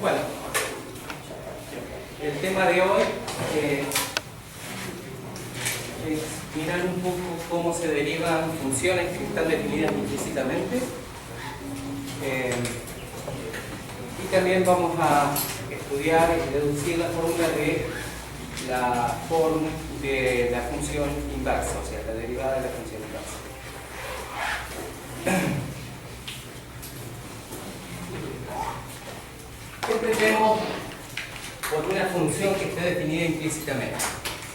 Bueno, el tema de hoy es mirar un poco cómo se derivan funciones que están definidas implícitamente. Y también vamos a estudiar y deducir la fórmula de la función inversa, o sea, la derivada de la función inversa. Empecemos por una función que esté definida implícitamente.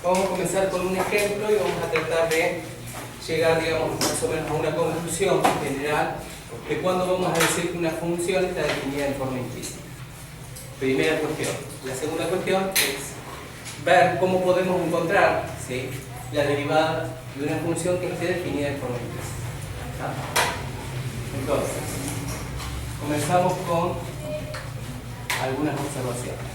Vamos a comenzar con un ejemplo y vamos a tratar de llegar, digamos, más o menos a una conclusión general de cuándo vamos a decir que una función está definida en forma implícita. Primera cuestión. La segunda cuestión es ver cómo podemos encontrar, ¿sí?, la derivada de una función que esté definida en forma implícita. ¿Ah? Entonces, comenzamos con algunas observaciones.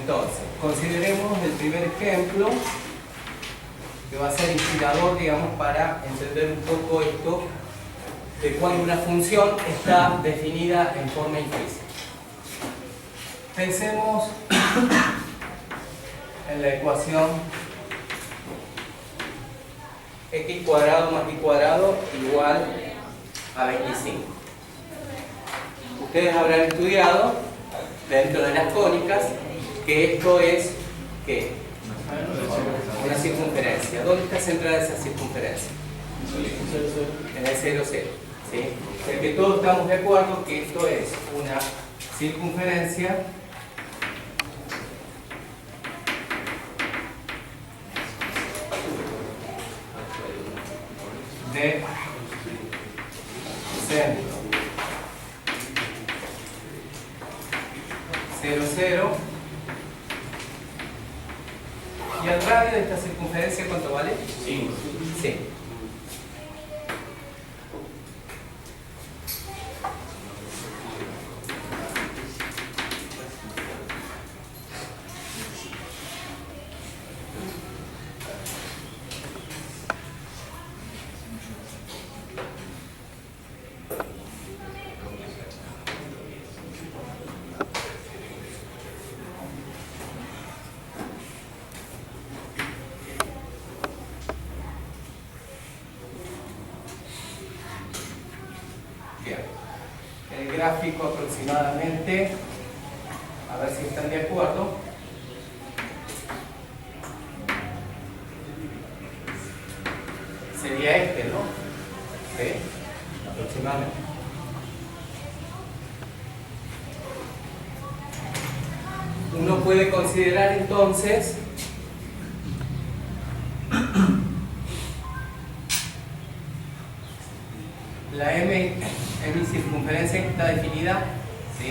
Entonces, consideremos el primer ejemplo que va a ser inspirador, digamos, para entender un poco esto de cuando una función está definida en forma implícita. Pensemos en la ecuación x cuadrado más y cuadrado igual a 25. Ustedes habrán estudiado dentro de las cónicas que esto es, ¿qué? Una circunferencia. ¿Dónde está centrada esa circunferencia? En el 0, 0. ¿Sí? O sea que todos estamos de acuerdo que esto es una circunferencia de centro 0, 0. ¿Y el radio de esta circunferencia cuánto vale? 5. Sí. El gráfico aproximadamente, a ver si están de acuerdo, sería este, ¿no? ¿Sí? Aproximadamente. Uno puede considerar entonces la m circunferencia que está definida, ¿sí?,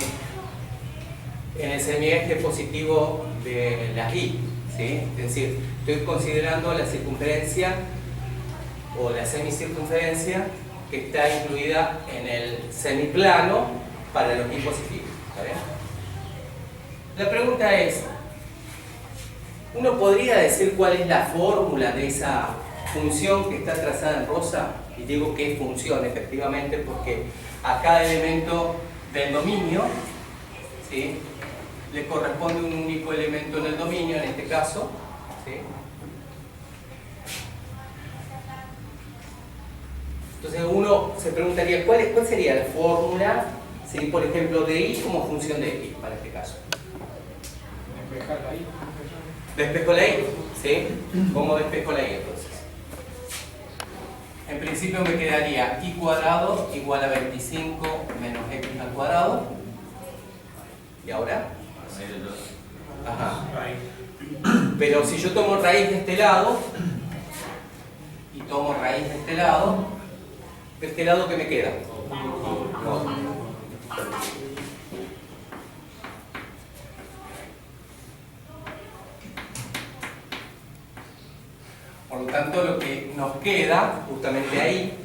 en el semieje positivo de la y, ¿sí? Es decir, estoy considerando la circunferencia o la semicircunferencia que está incluida en el semiplano para los y positivos. ¿Está bien? La pregunta es, ¿uno podría decir cuál es la fórmula de esa función que está trazada en rosa? Y digo que es función, efectivamente, porque a cada elemento del dominio, ¿sí?, le corresponde un único elemento en el dominio, en este caso, ¿sí? Entonces uno se preguntaría, ¿cuál sería la fórmula, ¿sí?, por ejemplo, de y como función de x, para este caso? Despejar la y. Despejo la y, ¿sí? ¿Cómo despejo la y entonces? En principio me quedaría y cuadrado igual a 25 menos x al cuadrado. ¿Y ahora? Ajá. Pero si yo tomo raíz de este lado y tomo raíz de este lado ¿qué me queda? Por lo tanto, lo que nos queda justamente ahí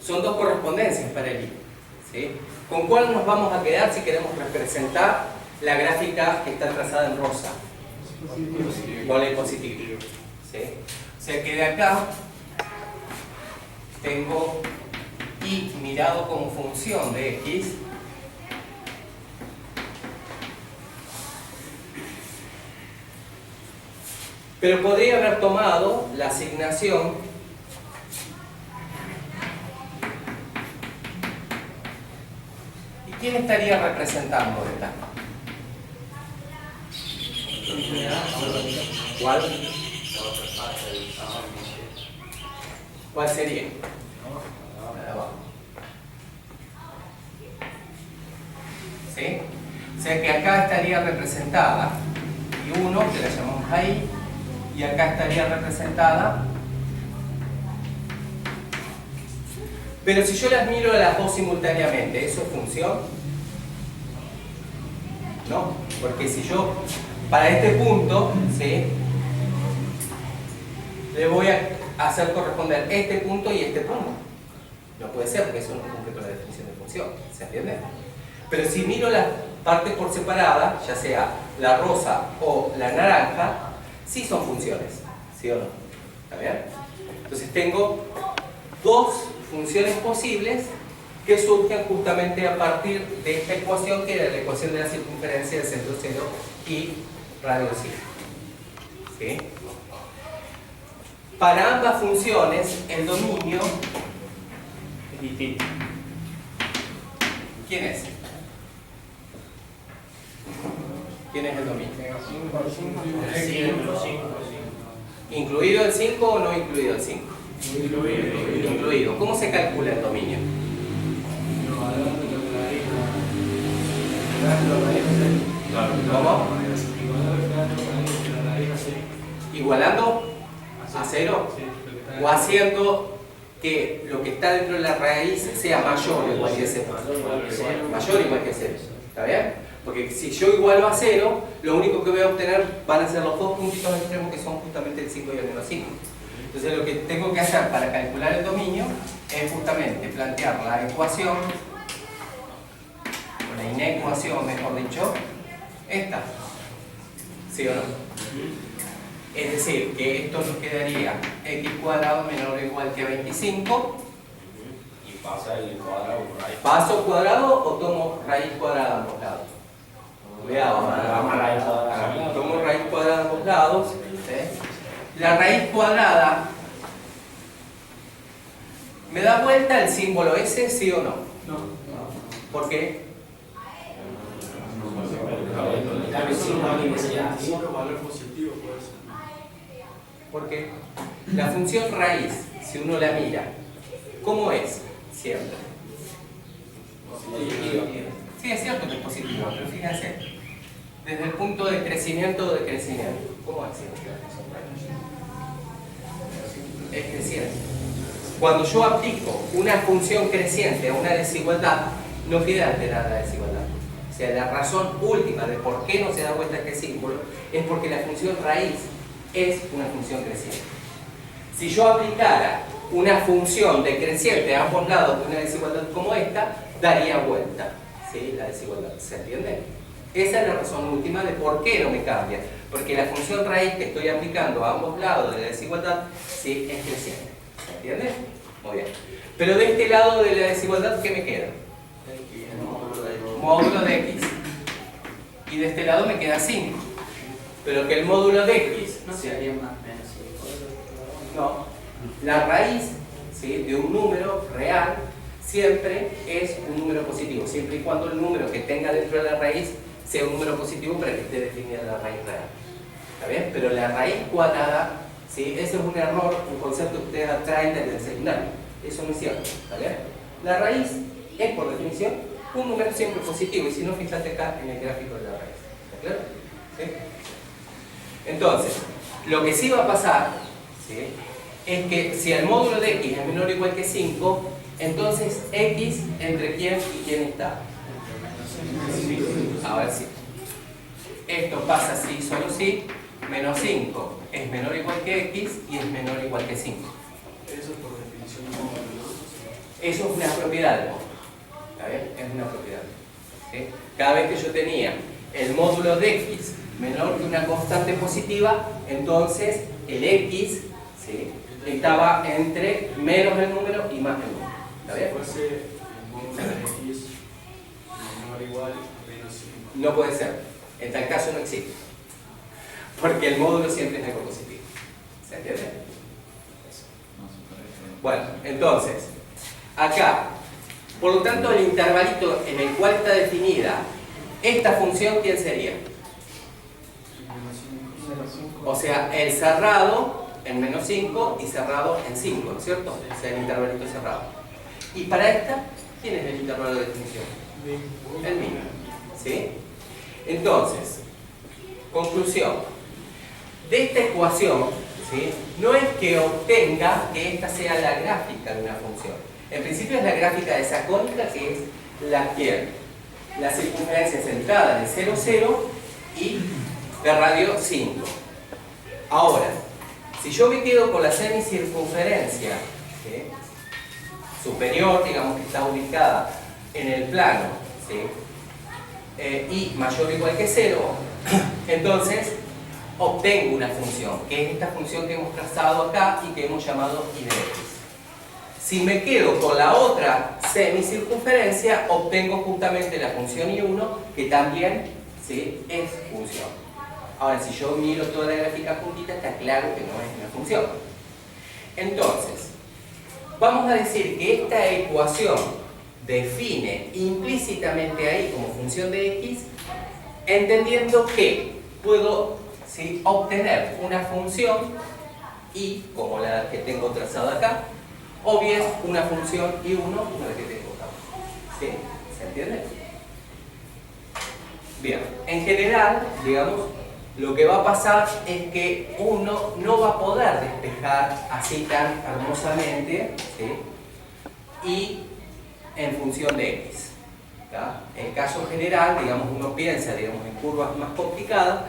Son dos correspondencias para el I. ¿Sí? ¿Con cuál nos vamos a quedar si queremos representar la gráfica que está trazada en rosa? Con el positivo. ¿Sí? O sea que de acá tengo I mirado como función de X. Pero podría haber tomado la asignación ¿y quién estaría representando esta? ¿Cuál? ¿Cuál sería? ¿Sí? O sea que acá estaría representada I1, que la llamamos ahí, y acá estaría representada. Pero si yo las miro a las dos simultáneamente, ¿eso es función? No, porque si yo, para este punto, ¿sí? Le voy a hacer corresponder este punto y este punto. No puede ser, porque eso no cumple con la definición de función, ¿se entiende? Pero si miro las partes por separada, ya sea la rosa o la naranja, sí son funciones, ¿sí o no? ¿Está bien? Entonces tengo dos funciones posibles que surgen justamente a partir de esta ecuación, que era la ecuación de la circunferencia del centro cero y radio psi. ¿Sí? Para ambas funciones, el dominio es distinto. ¿Quién es? ¿Quién es el dominio? ¿Incluido el 5 o no incluido el 5? Incluido. ¿Cómo se calcula el dominio? ¿Cómo? ¿Igualando a 0? ¿O haciendo que lo que está dentro de la raíz sea mayor o igual que 0? Mayor o igual que 0. ¿Está bien? Porque si yo igualo a 0, lo único que voy a obtener van a ser los dos puntitos extremos, que son justamente el 5 y el menos 5. Entonces lo que tengo que hacer para calcular el dominio es justamente plantear la ecuación, o la inecuación mejor dicho, esta. ¿Sí o no? Es decir, que esto nos quedaría x cuadrado menor o igual que 25. Y pasa el cuadrado por ahí. ¿Paso cuadrado o tomo raíz cuadrada a ambos lados? Cuidado, tomo raíz cuadrada a ambos lados. ¿Sí? La raíz cuadrada ¿me da vuelta el símbolo ese, sí o no? No. ¿Por qué? Porque la función raíz, si uno la mira, ¿cómo es? Siempre. Sí, es cierto que es positiva, pero fíjense, desde el punto de crecimiento o decrecimiento, ¿cómo es siempre? Es creciente. Cuando yo aplico una función creciente a una desigualdad, no queda alterada la desigualdad. O sea, la razón última de por qué no se da vuelta este símbolo es porque la función raíz es una función creciente. Si yo aplicara una función decreciente a ambos lados de una desigualdad como esta, daría vuelta, ¿sí? La desigualdad. ¿Se entiende? Esa es la razón última de por qué no me cambia. Porque la función raíz que estoy aplicando a ambos lados de la desigualdad, sí, es creciente. ¿Se entiende? Muy bien. Pero de este lado de la desigualdad, ¿qué me queda? Módulo de x. Y de este lado me queda 5. Pero que el módulo de x No sería más menos 5. no. La raíz, ¿sí?, de un número real siempre es un número positivo, siempre y cuando el número que tenga dentro de la raíz sea un número positivo para que esté definida la raíz real. ¿Está bien? Pero la raíz cuadrada, ¿sí?, ese es un error, un concepto que ustedes traen desde el secundario. Eso no es cierto. ¿Está bien? La raíz es, por definición, un número siempre positivo, y si no, fíjate acá en el gráfico de la raíz. ¿Está claro? ¿Sí? Entonces, lo que sí va a pasar, ¿sí?, es que si el módulo de x es menor o igual que 5, entonces x entre quién y quién está. A ver si esto pasa así, solo si menos 5 es menor o igual que x y es menor o igual que 5. Eso por definición no. Eso es una propiedad del módulo. ¿Está bien? Es una propiedad. ¿Sí? Cada vez que yo tenía el módulo de x menor que una constante positiva, entonces el x, ¿sí?, estaba entre menos el número y más el número. ¿Está bien? Si fuese el módulo de x menor o igual a menos 5. No puede ser. En tal caso no existe. Porque el módulo siempre es algo positivo. ¿Se entiende? Eso. Bueno, entonces, acá, por lo tanto, el intervalito en el cual está definida esta función, ¿quién sería? O sea, el cerrado en menos 5 y cerrado en 5, ¿no es cierto? O sea, el intervalito cerrado. Y para esta, ¿quién es el intervalo de definición? El mismo. ¿Sí? Entonces, conclusión. De esta ecuación, ¿sí?, no es que obtenga que esta sea la gráfica de una función. En principio es la gráfica de esa cónica, que es la circunferencia centrada en 0, 0 y de radio 5. Ahora, si yo me quedo con la semicircunferencia, ¿sí?, superior, digamos que está ubicada en el plano, ¿sí?, y mayor o igual que 0, entonces obtengo una función, que es esta función que hemos trazado acá y que hemos llamado I de x. Si me quedo con la otra semicircunferencia, obtengo justamente la función I1, que también, ¿sí?, es función. Ahora, si yo miro toda la gráfica juntita, está claro que no es una función. Entonces, vamos a decir que esta ecuación define implícitamente ahí como función de x, entendiendo que puedo, ¿sí?, obtener una función y, como la que tengo trazada acá, o bien una función y1 como la que tengo acá. ¿Sí? ¿Se entiende? Bien, en general, digamos, lo que va a pasar es que uno no va a poder despejar así tan hermosamente, ¿sí?, y en función de x. ¿Tá? En caso general, digamos, uno piensa, digamos, en curvas más complicadas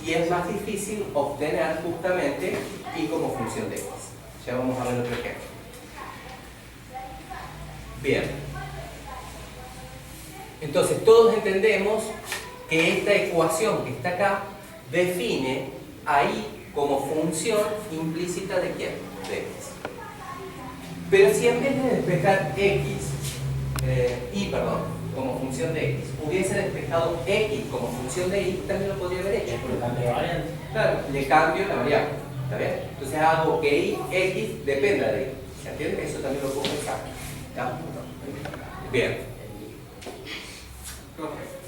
y es más difícil obtener justamente y como función de x. Ya vamos a ver otro ejemplo. Bien. Entonces, todos entendemos que esta ecuación que está acá define ahí como función implícita de quién? De x. Pero si en vez de despejar y como función de x, hubiese despejado x como función de y, también lo podría haber hecho. Claro, le cambio la variable. ¿Está bien? Entonces hago que y, x dependa de y. ¿Se entiende? Eso también lo puedo pensar. ¿Está? Bien.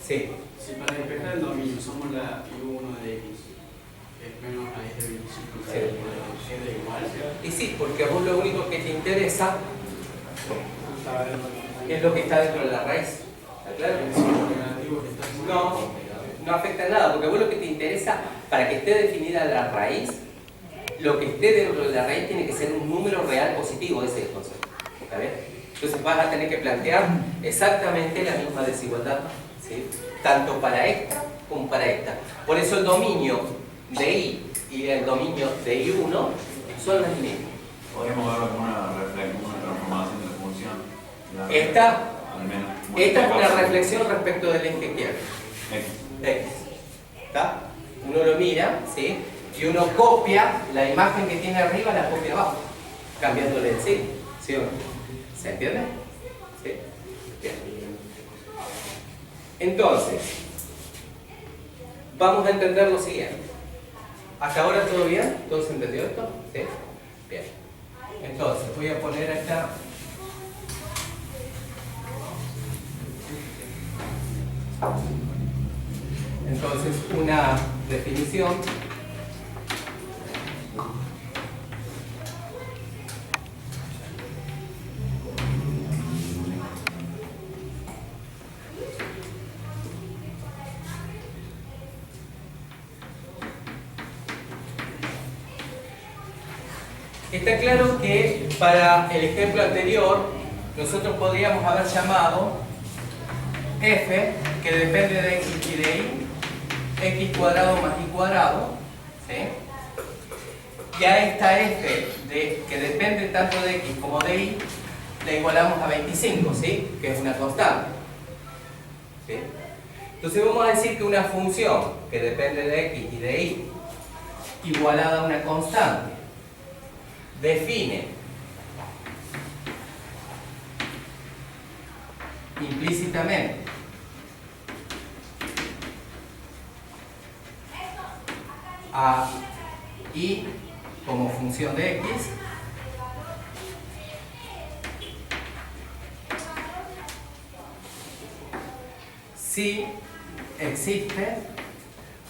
Sí. Si para despejar el dominio somos la I1 de x, es menos raíz de 25, Sí. ¿es de igual? Y sí, porque a vos lo único que te interesa es lo que está dentro de la raíz. ¿Está claro? No afecta nada, porque a vos lo que te interesa, para que esté definida la raíz, lo que esté dentro de la raíz tiene que ser un número real positivo, ese es el concepto. ¿Está bien? Entonces vas a tener que plantear exactamente la misma desigualdad, ¿sí?, tanto para esta como para esta. Por eso el dominio de I y el dominio de I1 son las mismas. Podríamos verlo como una transformación de la función. Esta es una reflexión reflexión respecto del eje izquierdo. X. ¿Está? Uno lo mira, ¿sí?, y uno copia la imagen que tiene arriba, la copia abajo, cambiándole el signo. ¿Sí o no? ¿Se entiende? ¿Sí? Bien. Entonces, vamos a entender lo siguiente. ¿Hasta ahora todo bien? ¿Todo se entendió esto? ¿Sí? Bien. Entonces, voy a poner acá. Entonces, una definición. Está claro que para el ejemplo anterior nosotros podríamos haber llamado f, que depende de x y de y, x cuadrado más y cuadrado, ¿sí?, y a esta f que depende tanto de x como de y la igualamos a 25, ¿sí? Que es una constante, ¿sí? Entonces vamos a decir que una función que depende de x y de y igualada a una constante define implícitamente a y como función de x si existe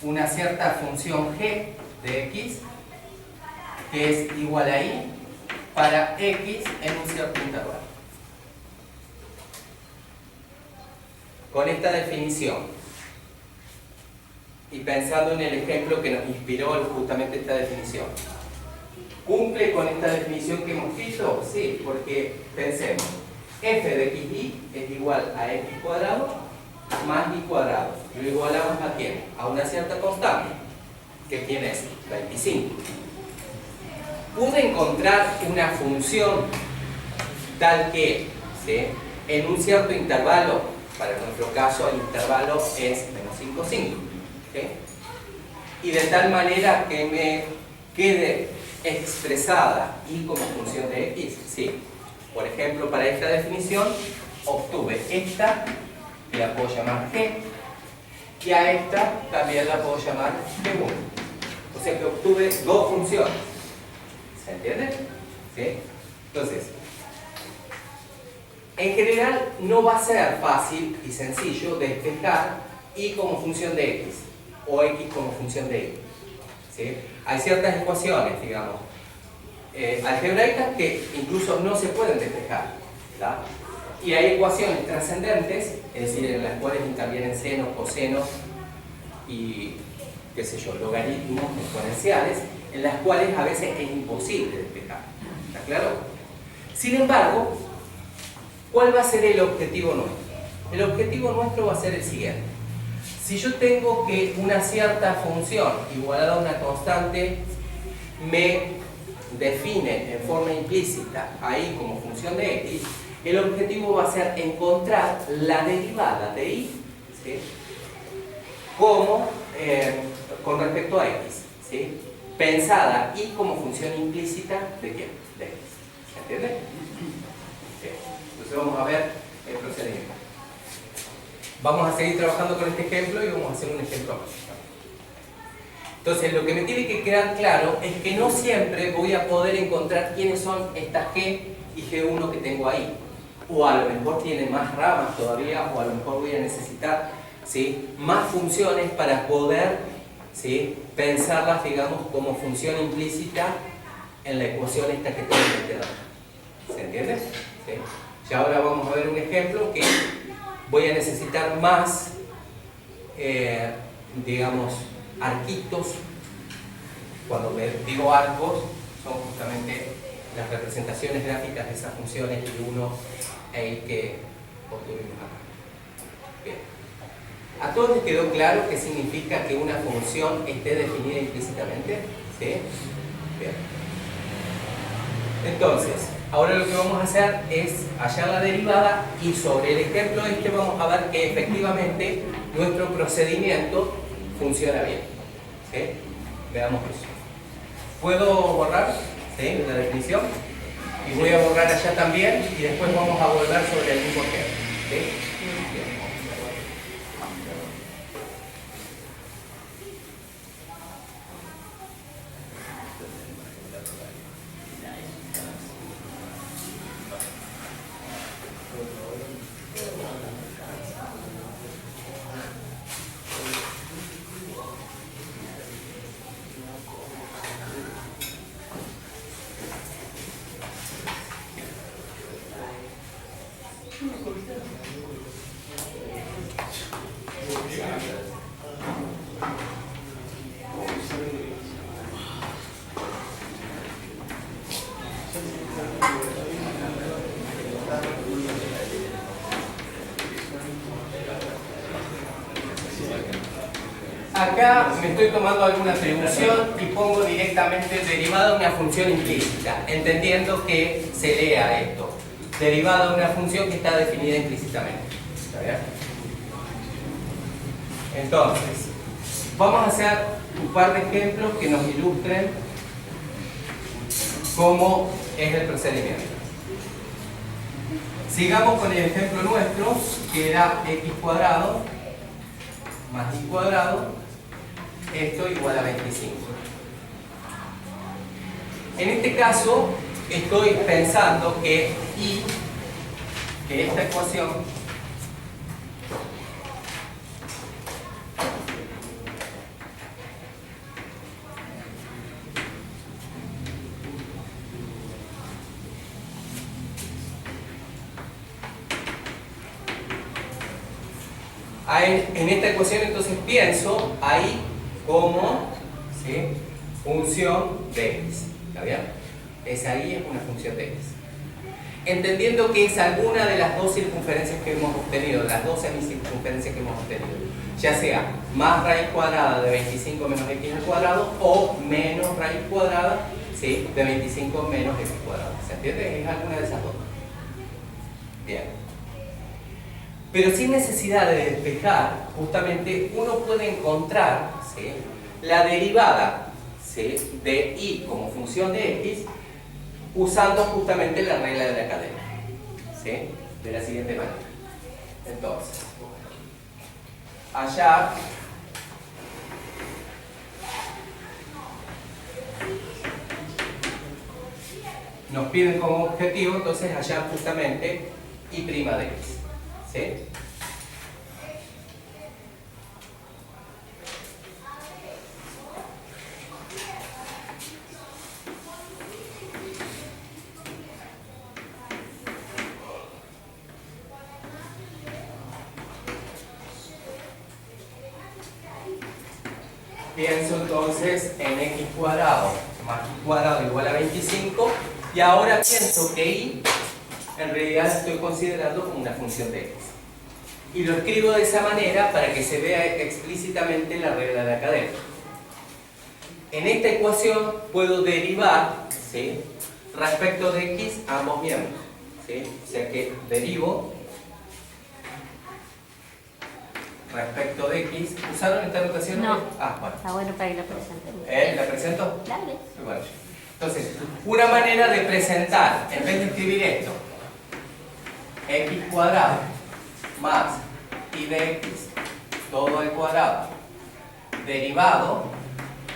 una cierta función g de x que es igual a y para x en un cierto intervalo. Con esta definición y pensando en el ejemplo que nos inspiró justamente esta definición, ¿cumple con esta definición que hemos visto? Sí, porque pensemos, f de xy es igual a x cuadrado más y cuadrado. Lo igualamos a quién? A una cierta constante. ¿Que quién es? 25. Pude encontrar una función tal que, ¿sí?, en un cierto intervalo, para nuestro caso el intervalo es menos 5, 5. ¿Sí? Y de tal manera que me quede expresada y como función de x. ¿Sí? Por ejemplo, para esta definición obtuve esta, que la puedo llamar g, y a esta también la puedo llamar g1. O sea que obtuve dos funciones. ¿Se entiende? ¿Sí? Entonces, en general no va a ser fácil y sencillo despejar y como función de x o x como función de y. ¿Sí? Hay ciertas ecuaciones, digamos, algebraicas que incluso no se pueden despejar, ¿tá? Y hay ecuaciones trascendentes, es decir, en las cuales intervienen senos, cosenos y, qué sé yo, logaritmos exponenciales, en las cuales a veces es imposible despejar. ¿Está claro? Sin embargo, ¿cuál va a ser el objetivo nuestro? El objetivo nuestro va a ser el siguiente. Si yo tengo que una cierta función igualada a una constante me define en forma implícita ahí como función de x, el objetivo va a ser encontrar la derivada de y, ¿sí?, como con respecto a x, ¿sí?, pensada y como función implícita de quién, de x. ¿Se entiende? ¿Sí? Entonces vamos a ver el procedimiento. Vamos a seguir trabajando con este ejemplo y vamos a hacer un ejemplo más. Entonces lo que me tiene que quedar claro es que no siempre voy a poder encontrar quiénes son estas g y g1 que tengo ahí. O a lo mejor tiene más ramas todavía, o a lo mejor voy a necesitar, ¿sí?, más funciones para poder, ¿sí?, pensarlas, digamos, como función implícita en la ecuación esta que tengo que dar. ¿Se entiende? ¿Sí? Y ahora vamos a ver un ejemplo que voy a necesitar más, digamos, arquitos. Cuando digo arcos, son justamente las representaciones gráficas de esas funciones y1 e y que obtuvimos acá. Bien. ¿A todos les quedó claro qué significa que una función esté definida implícitamente? ¿Sí? Bien. Entonces, ahora lo que vamos a hacer es hallar la derivada y sobre el ejemplo este vamos a ver que efectivamente nuestro procedimiento funciona bien. ¿Sí? Veamos eso. ¿Puedo borrar? ¿Sí?, la definición. Y voy a borrar allá también y después vamos a volver sobre el mismo ejemplo. ¿Sí? Bien. Acá me estoy tomando alguna atribución y pongo directamente derivada de una función implícita, entendiendo que se lea esto. derivada de una función que está definida implícitamente. ¿Está bien? Entonces, vamos a hacer un par de ejemplos que nos ilustren cómo es el procedimiento. Sigamos con el ejemplo nuestro, que era x cuadrado más y cuadrado, esto igual a 25. En este caso, estoy pensando que esta ecuación en esta ecuación entonces pienso ahí como, ¿sí?, función de x. ¿Está bien? Esa ahí es una función de x. Entendiendo que es alguna de las dos circunferencias que hemos obtenido, las dos semicircunferencias que hemos obtenido, ya sea más raíz cuadrada de 25 menos x al cuadrado o menos raíz cuadrada, ¿sí?, de 25 menos x cuadrado. ¿Se entiende? Es alguna de esas dos. Bien. Pero sin necesidad de despejar, justamente uno puede encontrar, ¿sí?, la derivada, ¿sí?, de y como función de x usando justamente la regla de la cadena, ¿sí?, de la siguiente manera. Entonces, allá nos piden como objetivo, entonces hallar justamente y' de x. ¿Sí? Pienso entonces en x cuadrado más y cuadrado igual a 25 y ahora pienso que y en realidad estoy considerando como una función de x. Y lo escribo de esa manera para que se vea explícitamente la regla de la cadena. En esta ecuación puedo derivar, ¿sí?, respecto de x ambos miembros, ¿sí? O sea que derivo respecto de x. ¿Usaron esta notación? No. Ah, bueno. Está bueno para que lo presenten. ¿La presento? Dale. Bueno. Entonces, una manera de presentar, en vez de escribir esto, x cuadrado más y de x todo al cuadrado derivado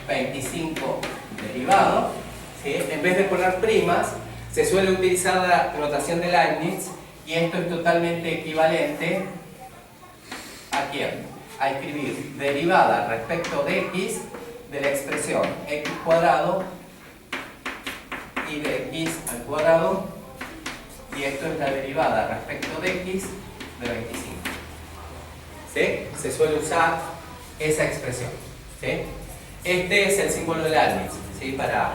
25 derivado, ¿sí?, en vez de poner primas se suele utilizar la notación de Leibniz y esto es totalmente equivalente ¿a quién? A escribir derivada respecto de x de la expresión x cuadrado y de x al cuadrado, y esto es la derivada respecto de x de 25. ¿Sí? Se suele usar esa expresión. ¿Sí? Este es el símbolo de Leibniz, ¿sí?, para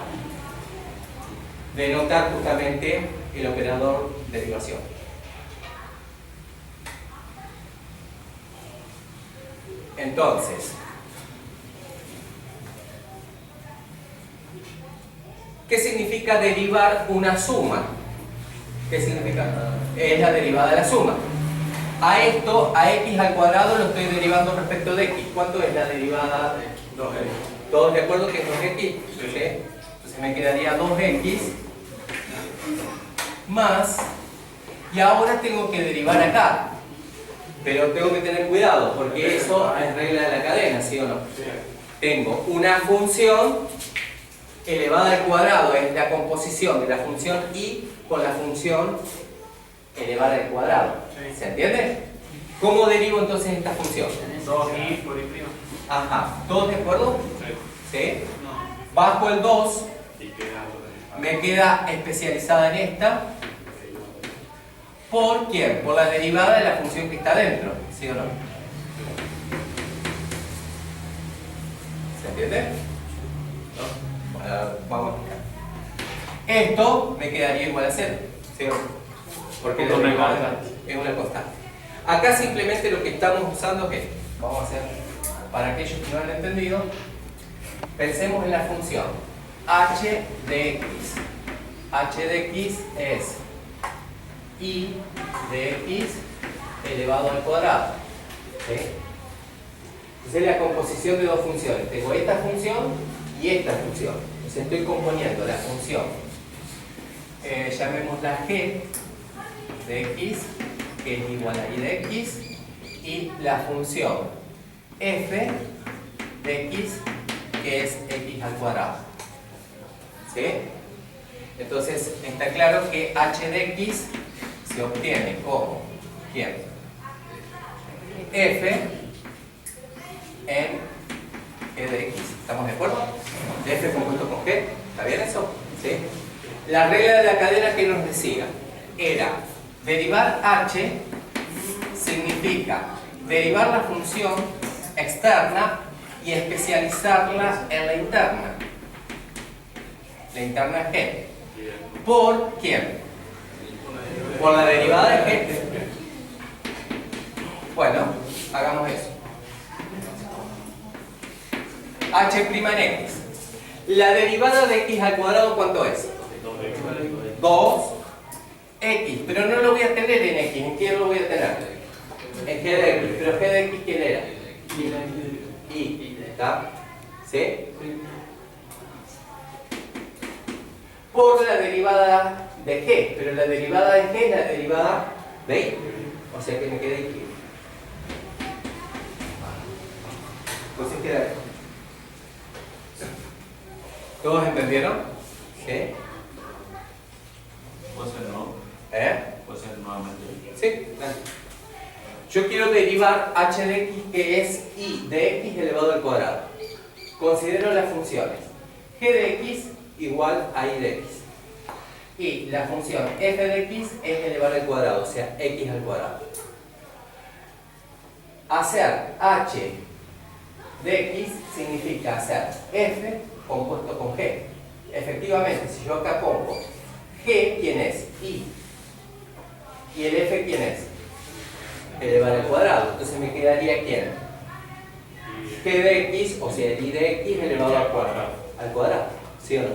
denotar justamente el operador derivación. Entonces, ¿qué significa derivar una suma? ¿Qué significa? Es la derivada de la suma. A esto, a x al cuadrado, lo estoy derivando respecto de x. ¿Cuánto es la derivada? 2x. ¿Todos de acuerdo que es 2x? ¿Sí? Entonces me quedaría 2x más, y ahora tengo que derivar acá. Pero tengo que tener cuidado, porque eso es regla de la cadena, ¿sí o no? Tengo una función elevada al cuadrado, es la composición de la función y con la función elevada al cuadrado. ¿Se entiende? ¿Cómo derivo entonces esta función? 2i por i'. Ajá, ¿todos de acuerdo? Sí. ¿Sí? Bajo el 2, Y queda me queda especializada en esta. ¿Por quién? Por la derivada de la función que está dentro, ¿sí o no? ¿Se entiende? ¿No? Vamos a explicar. Esto me quedaría igual a 0, ¿sí o no? Porque la derivada es una constante. Acá simplemente lo que estamos usando es, vamos a hacer, para aquellos que no han entendido, pensemos en la función h de x. H de x es y de x elevado al cuadrado. ¿Sí? Entonces es la composición de dos funciones. Tengo esta función y esta función. Entonces estoy componiendo la función, llamémosla g de x, que es igual a y de x, y la función f de x, que es x al cuadrado. ¿Sí? Entonces está claro que h de x se obtiene como ¿quién? F en g de x. ¿Estamos de acuerdo? F compuesto con g. ¿Está bien eso? ¿Sí? La regla de la cadena que nos decía era derivar h significa derivar la función externa y especializarla en la interna. La interna es g. ¿Por quién? Por la derivada de g. Bueno, hagamos eso. H' en x. La derivada de x al cuadrado, ¿cuánto es? 2x, pero no lo voy a tener en x. ¿En quién lo voy a tener? En g de x. ¿Pero g de x quién era? Y. ¿Está? ¿Sí? Por la derivada de g, pero la derivada de g es la derivada de y. O sea que me queda y. Entonces queda esto. ¿Todos entendieron? ¿Sí? ¿Puede ser no? ¿Puede ser nuevamente? Sí, dale. Yo quiero derivar h de x, que es y de x elevado al cuadrado. Considero las funciones g de x igual a y de x. Y la función f de x es elevar al cuadrado, o sea, x al cuadrado. Hacer h de x significa hacer f compuesto con g. Efectivamente, si yo acá pongo g, ¿quién es? Y el f, ¿quién es? Elevar al cuadrado. Entonces me quedaría ¿quién? G de x, o sea, el y de x elevado al cuadrado. ¿Sí o no?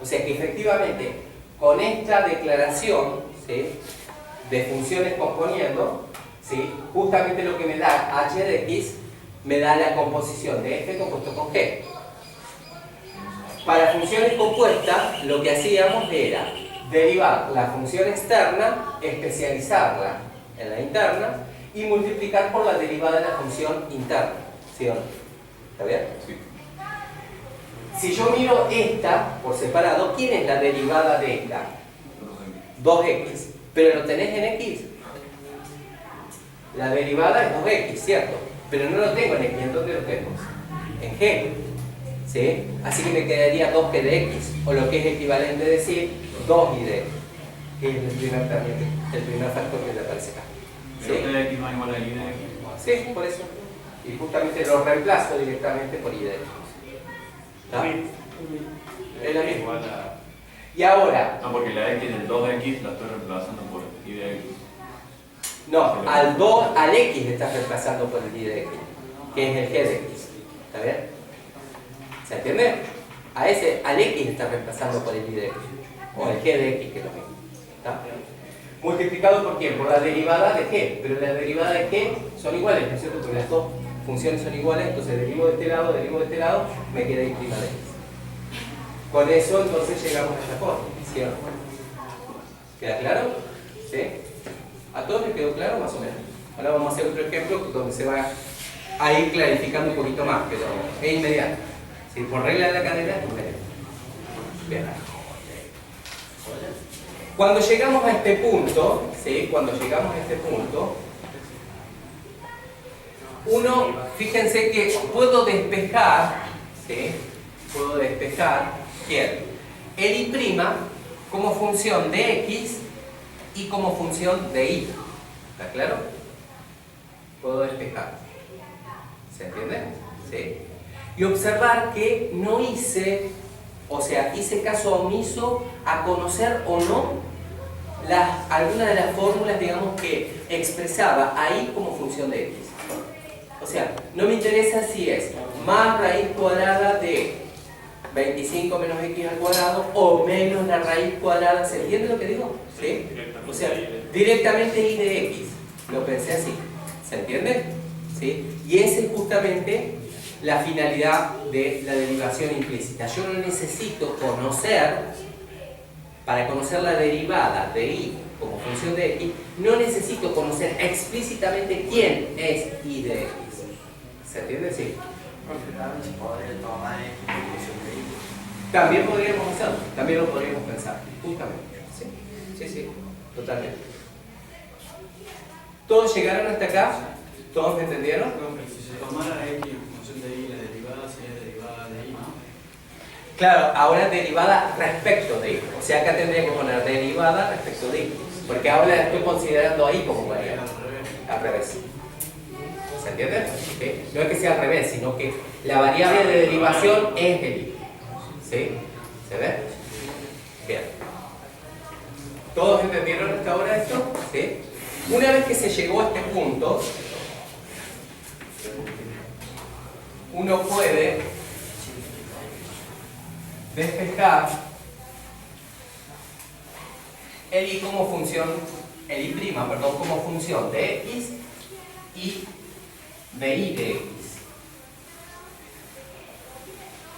O sea que efectivamente, con esta declaración, ¿sí?, de funciones componiendo, ¿sí?, justamente lo que me da h de x me da la composición de f compuesto con g. Para funciones compuestas, lo que hacíamos era derivar la función externa, especializarla en la interna y multiplicar por la derivada de la función interna. ¿Sí o no? ¿Está bien? Sí. Si yo miro esta por separado, ¿quién es la derivada de esta? 2x. Pero lo tenés en x. La derivada es 2x, ¿cierto? Pero no lo tengo en x. ¿En dónde lo tengo? En g. ¿Sí? Así que me quedaría 2g de x, o lo que es equivalente a decir 2y de x, que es el primer factor que le aparece acá. ¿Sí? ¿Pero g de x no es igual a y de x? Sí, por eso. Y justamente lo reemplazo directamente por y de x. ¿Está? Es la misma. Igual a... Y ahora, No, porque la x del 2x la estoy reemplazando por y de x. no, al x le estás reemplazando por el y de x, que es el g de x. ¿Está bien? ¿Se entiende? Al x le estás reemplazando por el y de x, o el g de x, que es lo mismo. ¿Está? Multiplicado por quién? Por la derivada de g, pero las derivadas de g son iguales, ¿no es cierto? Porque las dos funciones son iguales, entonces derivo de este lado, me queda y' de x. Con eso entonces llegamos a esta forma, ¿sí o no? ¿Queda claro? ¿Sí? ¿A todos les quedó claro más o menos? Ahora vamos a hacer otro ejemplo donde se va a ir clarificando un poquito más, pero es inmediato. ¿Sí? Por regla de la cadena es inmediato. Bien. Cuando llegamos a este punto, ¿sí?, uno, fíjense que puedo despejar, ¿sí?, ¿quién? El y' como función de x y como función de y. ¿Está claro? Puedo despejar. ¿Se entiende? Sí. Y observar que no hice, o sea, hice caso omiso a conocer o no alguna de las fórmulas, digamos, que expresaba ahí como función de x. O sea, no me interesa si es más raíz cuadrada de 25 menos x al cuadrado o menos la raíz cuadrada. ¿Se entiende lo que digo? ¿Sí? O sea, directamente I de X. Lo pensé así. ¿Se entiende? ¿Sí? Y esa es justamente la finalidad de la derivación implícita. Yo no necesito conocer, para conocer la derivada de I como función de X, no necesito conocer explícitamente quién es I de X. ¿Se entiende? Sí. Porque también se podría tomar X como función de Y. También podríamos hacerlo, también lo podríamos pensar, justamente. Sí, sí, sí, totalmente. ¿Todos llegaron hasta acá? ¿Todos me entendieron? Profe, si se tomara X en función de Y, la derivada sería derivada de Y, ¿no? Claro, ahora derivada respecto de Y. O sea, acá tendría que poner derivada respecto de Y. Porque ahora estoy considerando ahí como variable. Al revés. Al revés. ¿Se entiende? ¿Sí? No es que sea al revés, sino que la variable de derivación es el Y. ¿Sí? ¿Se ve? Bien. ¿Todos entendieron hasta ahora esto? ¿Sí? Una vez que se llegó a este punto, uno puede despejar el I como función, el I', perdón, como función de X y de I de X.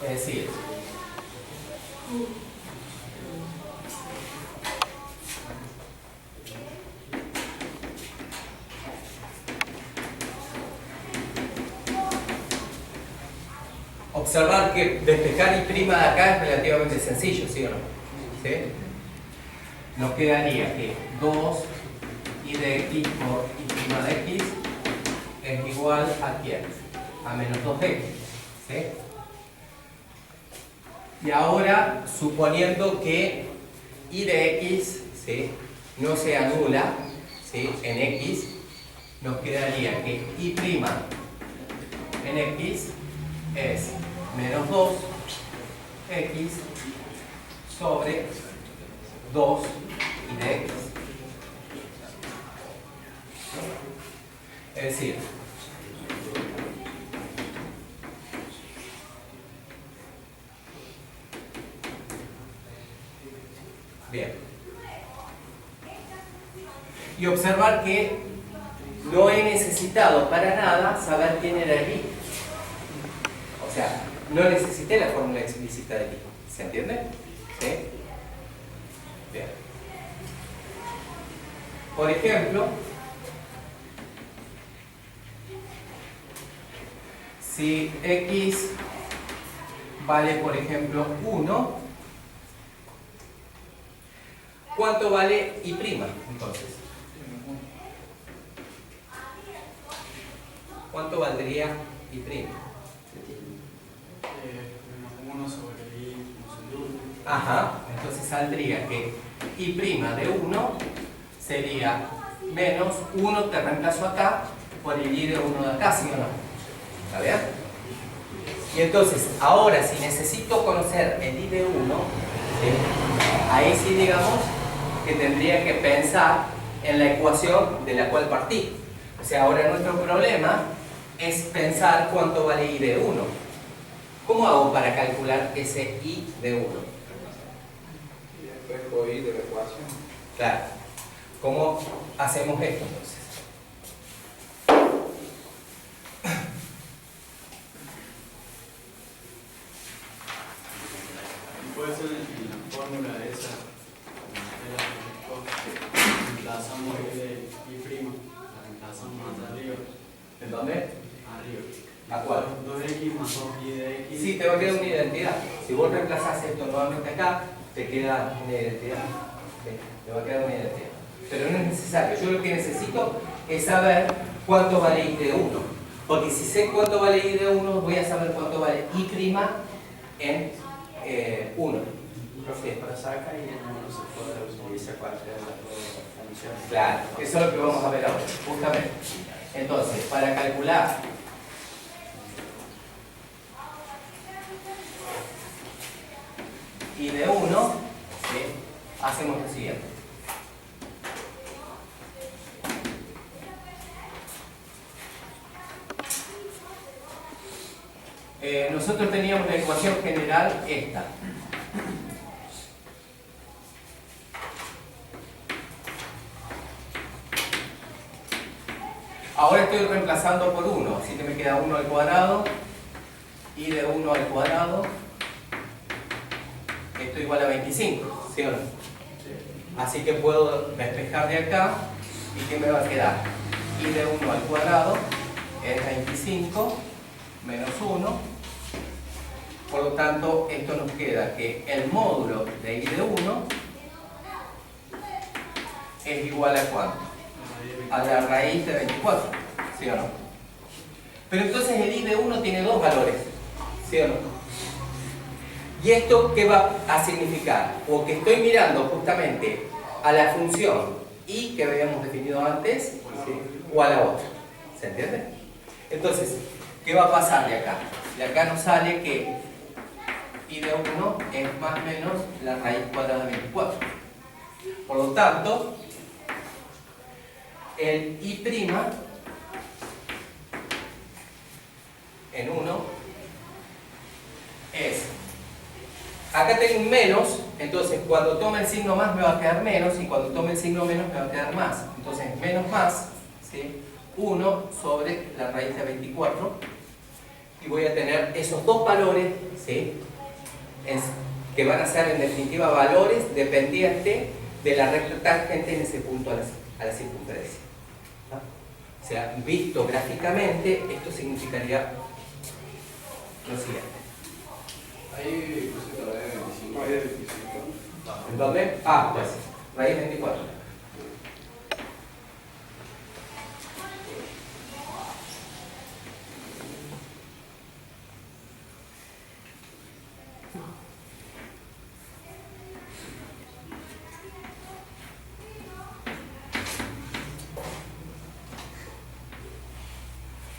Es decir, observar que despejar I' de acá es relativamente sencillo, ¿sí o no? ¿Sí? Nos quedaría que 2 I de X por I' de X es igual a ¿quién? A menos 2X. ¿Sí? Y ahora, suponiendo que I de X, ¿sí?, no se anula, ¿sí?, en X, nos quedaría que I' en X es menos 2X sobre 2 I de X. Es decir, bien. Y observar que no he necesitado para nada saber quién era el I. O sea, no necesité la fórmula explícita del I. ¿Se entiende? ¿Sí? Bien. Por ejemplo, si X vale, por ejemplo, 1, ¿cuánto vale I', entonces? ¿Cuánto valdría I'? Menos 1 sobre I función de 1. Ajá, entonces saldría que I' de 1 sería menos 1, te reemplazo acá, por el I de 1 de acá, ¿sí o no? ¿Está bien? Y entonces, ahora si necesito conocer el I de 1, ¿sí?, ahí sí digamos que tendría que pensar en la ecuación de la cual partí. O sea, ahora nuestro problema es pensar cuánto vale I de 1. ¿Cómo hago para calcular ese I de 1? Y después voy de la ecuación. Claro. ¿Cómo hacemos esto entonces? Puede ser en la fórmula esa, reemplazamos I de I', la reemplazamos más arriba. ¿En dónde? Arriba. ¿A cuál? 2X más 2I de X. Sí, te va a quedar una identidad. Si vos reemplazás esto nuevamente acá, te queda una identidad. ¿Sí? Te va a quedar una identidad. Pero no es necesario. Yo lo que necesito es saber cuánto vale I de 1. Porque si sé cuánto vale I de 1, voy a saber cuánto vale I' en 1. Profe, para sacar y no se puede utilizar cualquiera de las dos funciones. Claro, eso es lo que vamos a ver ahora, justamente. Entonces, para calcular I de 1, ¿sí?, hacemos lo siguiente. Nosotros teníamos la ecuación general esta. Ahora estoy reemplazando por 1, así que me queda 1 al cuadrado, y de 1 al cuadrado, esto igual a 25, ¿sí o no? Así que puedo despejar de acá, ¿y qué me va a quedar? Y de 1 al cuadrado es 25 menos 1. Por lo tanto, esto nos queda que el módulo de I de 1 es igual a ¿cuánto? A la raíz de 24, ¿sí o no? Pero entonces el I de 1 tiene dos valores, ¿sí o no? ¿Y esto qué va a significar? O que estoy mirando justamente a la función I que habíamos definido antes, ¿sí? O a la otra, ¿se entiende? Entonces, ¿qué va a pasar de acá? De acá nos sale que I de 1 es más o menos la raíz cuadrada de 24. Por lo tanto, el I' en 1 es, acá tengo un menos, entonces cuando tome el signo más me va a quedar menos, y cuando tome el signo menos me va a quedar más. Entonces menos más, ¿sí? 1 sobre la raíz de 24, y voy a tener esos dos valores, ¿sí? Que van a ser en definitiva valores dependientes de la recta tangente en ese punto a la circunferencia. ¿No? O sea, visto gráficamente, esto significaría lo siguiente. Ahí puse la raíz de 25. Raíz de 25. ¿En dónde? Ah, pues, raíz de 24.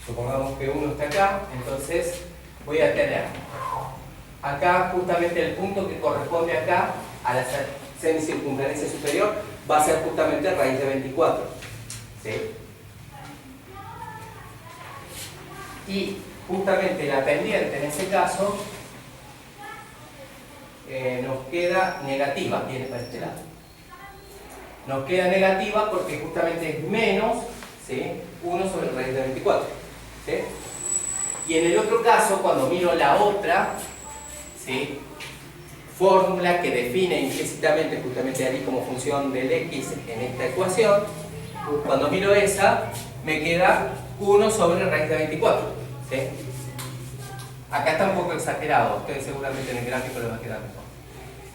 Supongamos que 1 está acá, entonces voy a tener acá justamente el punto que corresponde acá a la semicircunferencia superior va a ser justamente raíz de 24, ¿sí? Y justamente la pendiente en ese caso nos queda negativa, viene para este lado. Nos queda negativa porque justamente es menos, ¿sí? 1 sobre raíz de 24, ¿sí? Y en el otro caso, cuando miro la otra, ¿sí? Fórmula que define implícitamente justamente ahí como función del x en esta ecuación, cuando miro esa, me queda 1 sobre raíz de 24, ¿sí? Acá está un poco exagerado, ustedes seguramente en el gráfico les va a quedar mejor,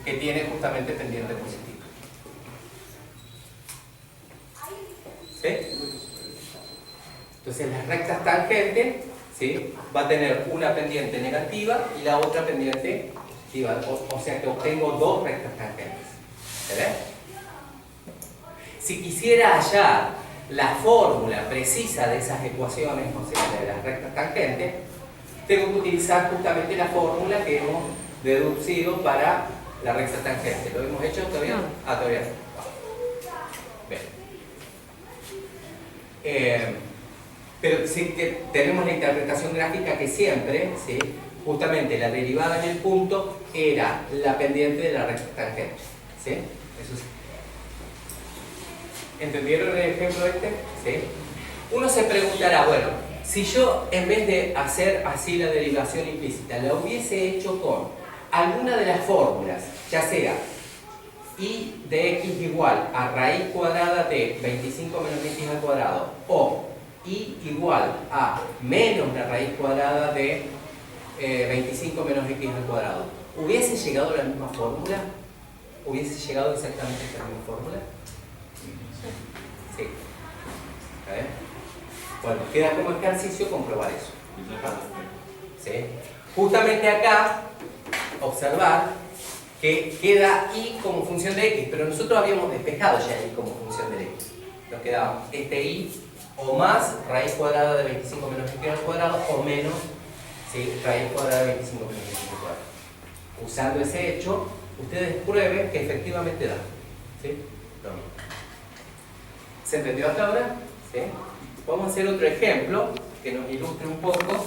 que tiene justamente pendiente positiva, ¿sí? Entonces las rectas tangentes, ¿sí? Va a tener una pendiente negativa y la otra pendiente positiva, o sea que obtengo dos rectas tangentes. ¿Se ve? Si quisiera hallar la fórmula precisa de esas ecuaciones, o sea, de las rectas tangentes, tengo que utilizar justamente la fórmula que hemos deducido para la recta tangente. ¿Lo hemos hecho todavía? Ah, todavía no. Bien. Pero sí que tenemos la interpretación gráfica que siempre, ¿sí? Justamente la derivada en el punto era la pendiente de la recta tangente, ¿sí? Eso sí. ¿Entendieron el ejemplo este? ¿Sí? Uno se preguntará, bueno, si yo en vez de hacer así la derivación implícita, la hubiese hecho con alguna de las fórmulas, ya sea I de x igual a raíz cuadrada de 25 menos x al cuadrado, o I igual a menos la raíz cuadrada de 25 menos x al cuadrado, ¿hubiese llegado a la misma fórmula? ¿Hubiese llegado exactamente a esta misma fórmula? Sí. ¿Eh? Bueno, queda como ejercicio comprobar eso. ¿Sí? Justamente acá, observar que queda I como función de x, pero nosotros habíamos despejado ya I como función de x. Nos quedaba este I o más raíz cuadrada de 25 menos x al cuadrado o menos, ¿sí? Raíz cuadrada de 25 menos x al cuadrado. Usando ese hecho, ustedes prueben que efectivamente da. ¿Sí? Lo mismo. ¿Se entendió hasta ahora? ¿Sí? Vamos a hacer otro ejemplo que nos ilustre un poco